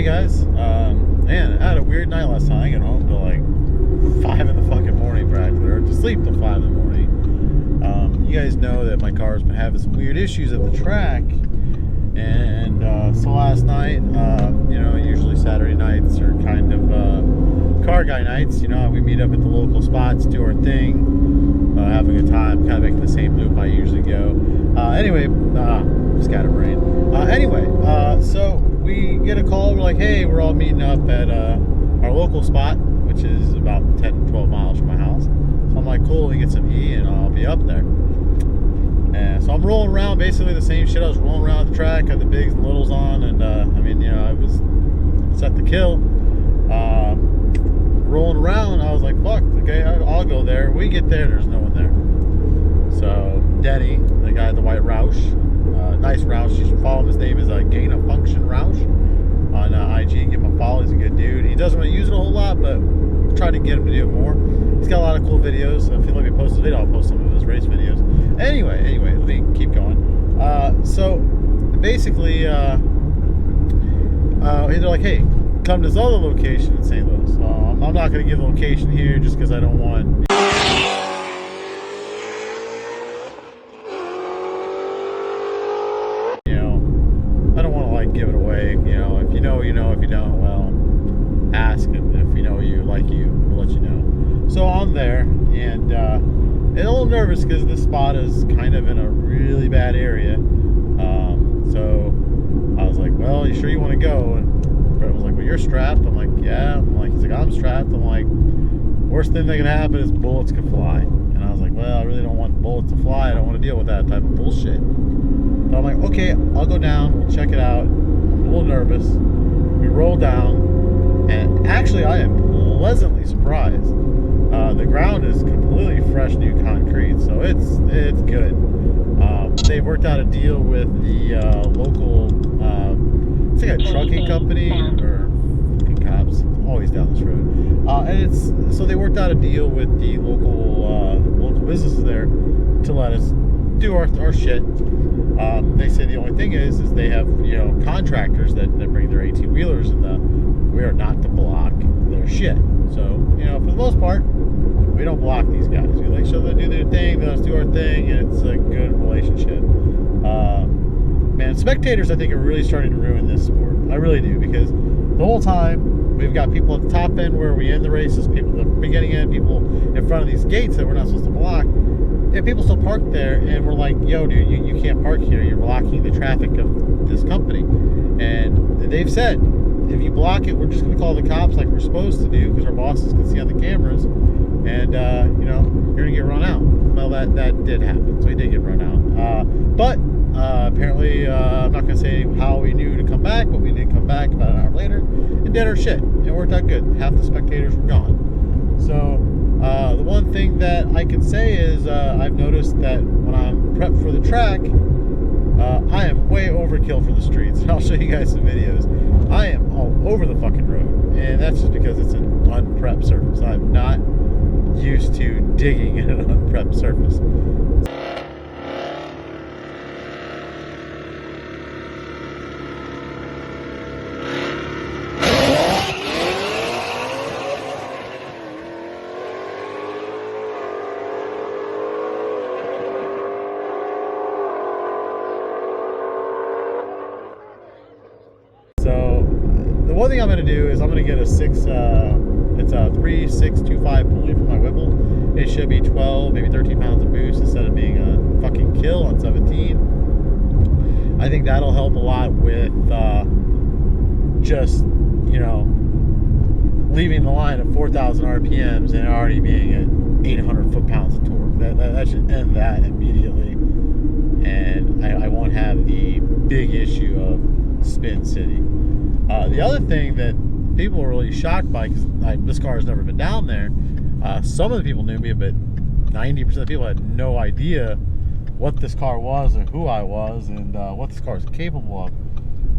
guys, man, I had a weird night last night. I got home till like 5 in the fucking morning practically, or to sleep till 5 in the morning. You guys know that my car's been having some weird issues at the track, and so last night, you know, usually Saturday nights are kind of car guy nights. You know, we meet up at the local spots, do our thing, have a good time, kind of making the same loop I usually go. Anyway, scatterbrain. So we get a call. We're like, hey, we're all meeting up at our local spot, which is about 10 to 12 miles from my house. So I'm like, cool, we get some E and I'll be up there. And so I'm rolling around, basically the same shit I was rolling around the track, had the bigs and littles on, and I mean, you know, I was set to kill. Rolling around, I was like, fuck, okay, I'll go there. We get there, there's no one there. So Denny, the guy at the white Roush, nice Roush, you should follow him. His name is Gain of Function Roush on IG. Give him a follow. He's a good dude. He doesn't really use it a whole lot, but I'm trying to get him to do it more. He's got a lot of cool videos. So if you let me post his video, I'll post some of his race videos. Anyway, let me keep going. So basically, they're like, hey, come to this other location in St. Louis. I'm not going to give the location here just because I don't want. Give it away. You know, if you know, you know. If you don't, well, ask. And if you know you, like you, we'll let you know. So I'm there, and a little nervous because this spot is kind of in a really bad area. So I was like, well, you sure you want to go? And Brett was like, well, you're strapped. I'm like, yeah. I'm like, he's like, I'm strapped. I'm like, worst thing that can happen is bullets can fly. And I was like, well, I really don't want bullets to fly. I don't want to deal with that type of bullshit. But I'm like, okay, I'll go down. We'll check it out. I'm a little nervous. We roll down, and actually I am pleasantly surprised. The ground is completely fresh new concrete, so it's good. They've worked out a deal with the local, it's like a trucking company, or fucking cops, always down this road. And so they worked out a deal with the local businesses there to let us do our shit. They say the only thing is they have, you know, contractors that bring their 18-wheelers, and we are not to block their shit. So, you know, for the most part, we don't block these guys. We like show them do their thing, let us do our thing, and it's a good relationship. Man, spectators, I think, are really starting to ruin this sport. I really do, because the whole time we've got people at the top end where we end the races, people at the beginning end, people in front of these gates that we're not supposed to block. And people still park there, and we're like, yo, dude, you can't park here. You're blocking the traffic of this company. And they've said, if you block it, we're just going to call the cops like we're supposed to do, because our bosses can see on the cameras, and, you know, you're going to get run out. Well, that did happen, so he did get run out. But apparently, I'm not going to say how we knew to come back, but we did come back about an hour later and did our shit. It worked out good. Half the spectators were gone. So the one thing that I can say is I've noticed that when I'm prepped for the track, I am way overkill for the streets. I'll show you guys some videos. I am all over the fucking road, and that's just because it's an unprepped surface. I'm not used to digging in an unprepped surface. One thing I'm going to do is I'm going to get a 3.625 pulley for my Whipple. It should be 12, maybe 13 pounds of boost instead of being a fucking kill on 17. I think that'll help a lot with just, you know, leaving the line at 4,000 RPMs and already being at 800 foot-pounds of torque. That should end that immediately, and I won't have the big issue of Spin City. The other thing that people are really shocked by, because this car has never been down there, some of the people knew me, but 90% of the people had no idea what this car was and who I was and what this car is capable of.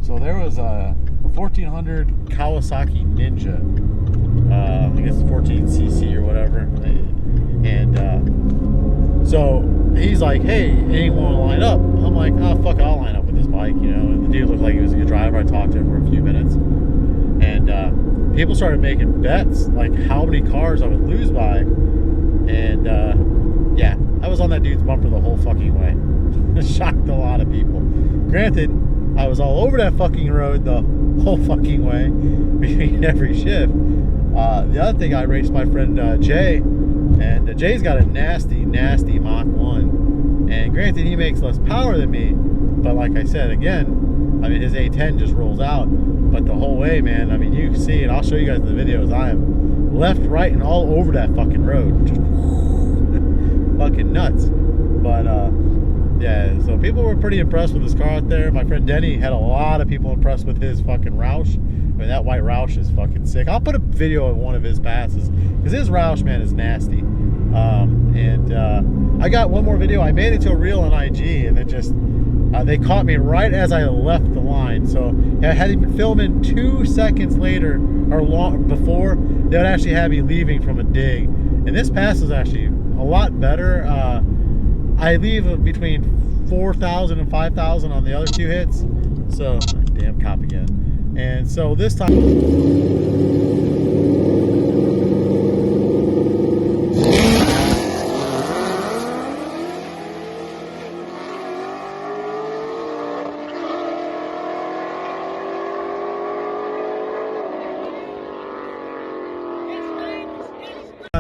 So there was a 1400 Kawasaki Ninja, I guess 14cc or whatever, and so he's like, hey, anyone want to line up? I'm like, oh, fuck it, I'll line up with this bike, you know. And the dude looked like he was a good driver. I talked to him for a few minutes. people started making bets like how many cars I would lose by, and yeah, I was on that dude's bumper the whole fucking way. It shocked a lot of people. Granted, I was all over that fucking road the whole fucking way between every shift. The other thing, I raced my friend Jay, and Jay's got a nasty Mach 1, and granted he makes less power than me, but like I said again, I mean his A10 just rolls out, but the whole way, man, I mean you can see, and I'll show you guys the videos, I am left, right, and all over that fucking road, just fucking nuts. But yeah, so people were pretty impressed with this car out there. My friend Denny had a lot of people impressed with his fucking Roush. I mean, that white Roush is fucking sick. I'll put a video of one of his passes, because his Roush, man, is nasty. I got one more video. I made it to a reel on IG, and it just, they caught me right as I left the line. So had he been filming 2 seconds later, or long before, they would actually have me leaving from a dig. And this pass is actually a lot better. I leave between 4,000 and 5,000 on the other two hits. So, damn cop again. And so this time,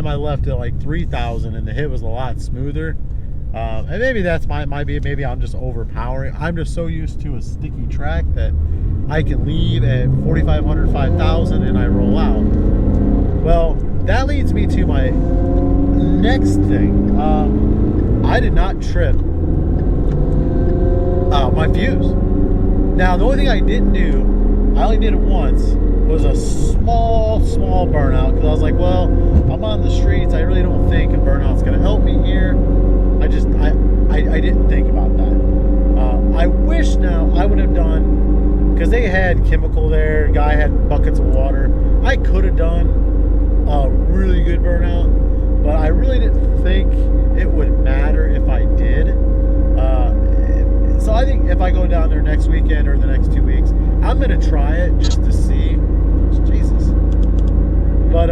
I left at like 3,000, and the hit was a lot smoother. And maybe that's maybe I'm just overpowering. I'm just so used to a sticky track that I can leave at 4,500, 5,000, and I roll out. Well, that leads me to my next thing. I did not trip my fuse. Now, the only thing I didn't do, I only did it once, was a small burnout, because I was like, well, I'm on the streets, I really don't think a burnout's going to help me here. I didn't think about that. I wish now I would have done, because they had chemical there, guy had buckets of water. I could have done a really good burnout, but I really didn't think it would matter if I did. So I think if I go down there next weekend or the next 2 weeks, I'm going to try it just to see. Jesus. But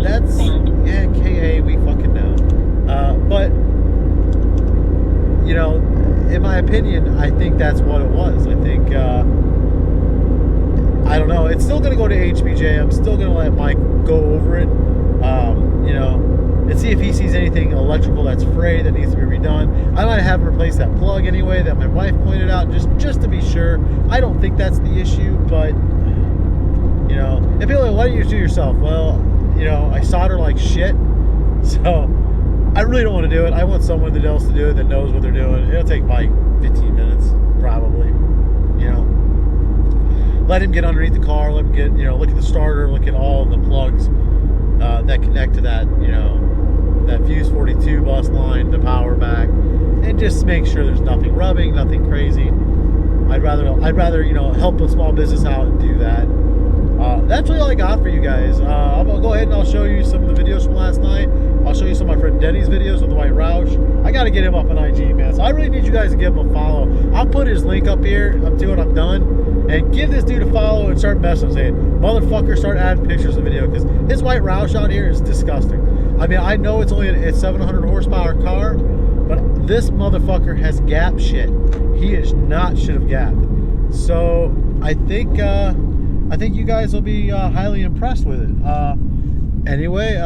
that's, yeah, KA, we fucking know. But, you know, in my opinion, I think that's what it was. I think, I don't know. It's still going to go to HBJ. I'm still going to let Mike go over it, you know, and see if he sees anything electrical that's frayed that needs to be redone. I might have him replace that plug anyway that my wife pointed out, just to be sure. I don't think that's the issue, but, you know, if people are like, why don't you do it yourself? Well, you know, I solder like shit, so I really don't want to do it. I want someone else to do it that knows what they're doing. It'll take like 15 minutes, probably, you know. Let him get underneath the car, let him get, you know, look at the starter, look at all the plugs that connect to that, you know, that Fuse 42 bus line, the power back, and just make sure there's nothing rubbing, nothing crazy. I'd rather, you know, help a small business out and do that. That's really all I got for you guys. I'm gonna go ahead and I'll show you some of the videos from last night. I'll show you some of my friend Denny's videos with the white Roush. I gotta get him up on IG, man. So I really need you guys to give him a follow. I'll put his link up here up to it. I'm done. And give this dude a follow and start messing with him. Motherfucker, start adding pictures of the video, because his white Roush out here is disgusting. I mean, I know it's only a 700 horsepower car, but this motherfucker has gap shit. He is not should have gapped. So I think you guys will be highly impressed with it. Anyway,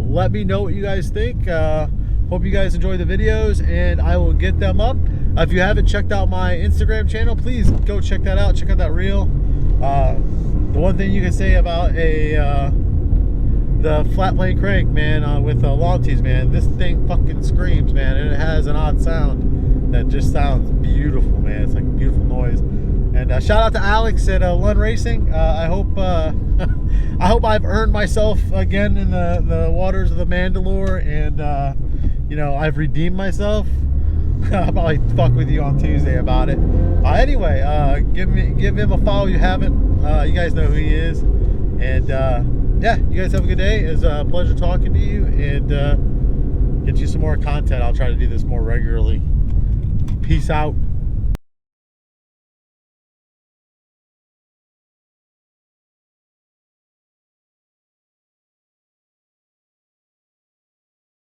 let me know what you guys think. Hope you guys enjoy the videos, and I will get them up. If you haven't checked out my Instagram channel, please go check that out. Check out that reel. The one thing you can say about the flat plane crank, man, with long tees, man, this thing fucking screams, man, and it has an odd sound that just sounds beautiful, man. It's like a beautiful noise. And shout out to Alex at Lund Racing. I hope I hope I've earned myself again in the waters of the Mandalore, and you know, I've redeemed myself. I'll probably fuck with you on Tuesday about it. Anyway, give him a follow if you haven't. You guys know who he is. And yeah, you guys have a good day. It's a pleasure talking to you, and get you some more content. I'll try to do this more regularly. Peace out.